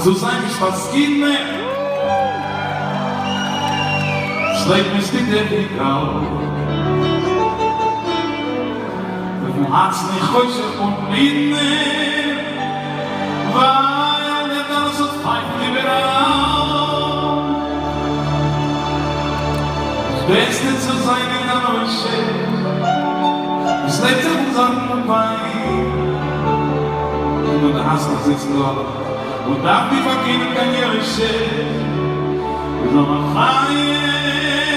zu sein ist fast kein mehr. Schlägt mich die Decke grau. Mit dem Herz nicht heute und nie mehr, weil der Tanz und Feind liberal. Das Beste zu sein in der Neuche, es lebt in unserem Bein. Und der Hass noch sitzt dort. Und darf die vergehen kann ihr Rische. Wir sollen noch feiern,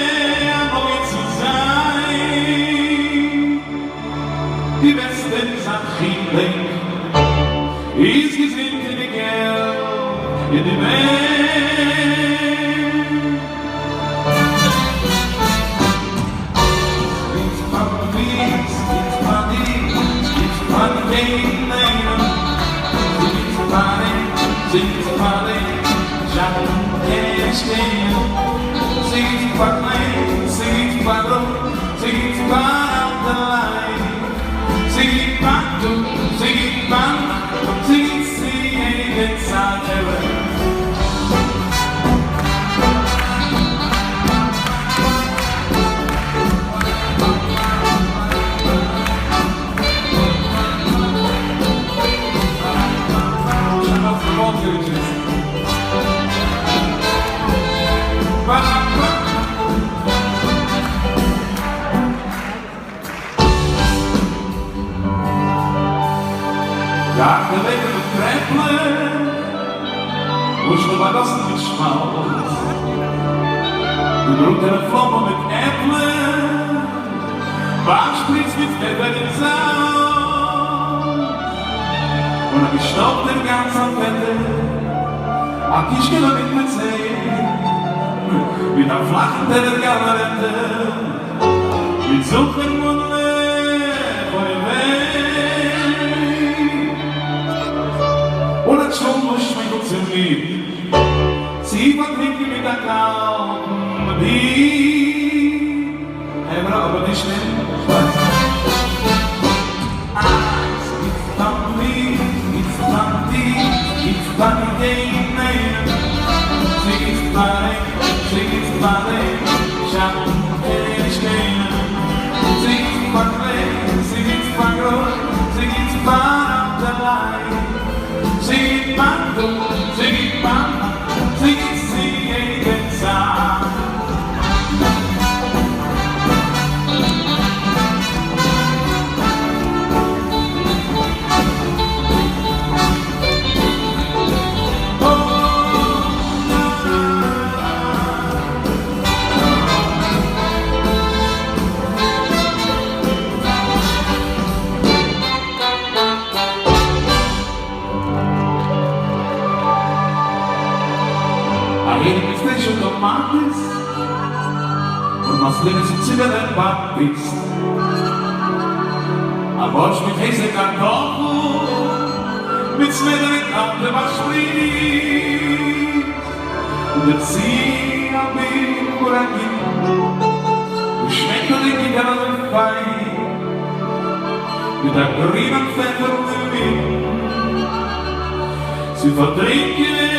neu zu sein. Die beste Sache ist gesinnt in die Geld, in die Welt. It's funny, it's funny, it's funny. Sing's funny, Jacques can't stand. Sing's funny, sing's funny, sing's fun out the line. Sing's fun, sing's fun, sing's singing inside heaven. Ja, de weken met krempelen, moest je maar dat niet schmalt. De broek en de vlammen met äppelen, waar spritzt mit Pfeffer in Salz. Und dann gestoppt den ganzen Wetter, a Tischchen mit Zehen, mit einem flachen Teller Garnette, mit Suchen und Sie vertrinken mit der kalten Bier, aber nicht schnell. It's funny, it's funny, it's funny game, man. It's funny, schatten can't stand. It's funny, it's fun up the line. Sing it, mama, sing it inside. Jedem ist Fisch und Tomatis und was links in Zigarettenpappis. Ein Borsch mit heißer Kartoffel, mit Zwiebeln auf der Waschsprit. Und der Zieh am Weg oder Kind, du schmeckt die Garne fein, mit der grünen Pfeffer und dem Wind. Sie vertrinken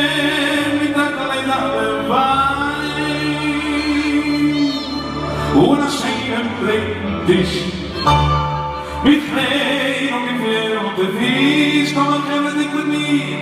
una scena im Tisch mit Klee und Gefähr und der Fisch, komm und kämmer dich mit mir.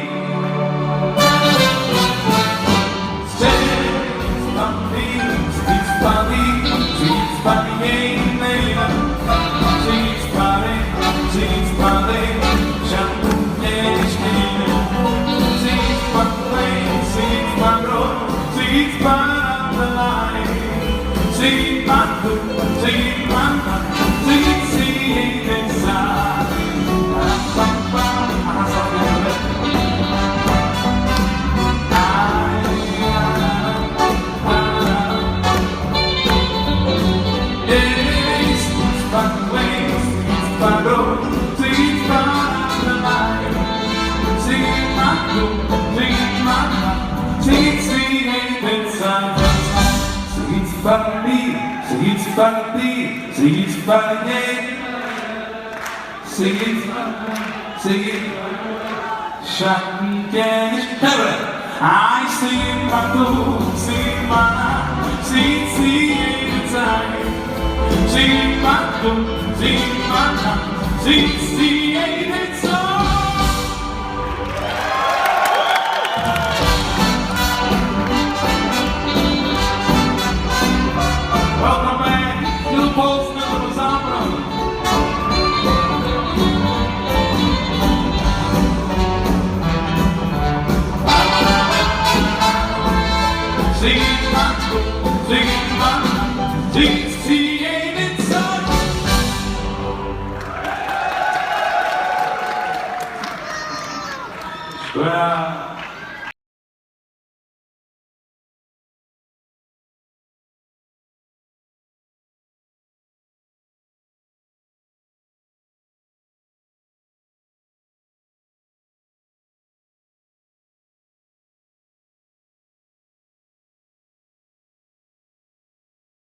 Sing it, Schatten kann ich hören. I sing my blues, sing my life, sing the time. Sing my blues, sing my life, sing the song. Welcome back to the Post-Mellow Opera. Sing my blues, sing my life, sing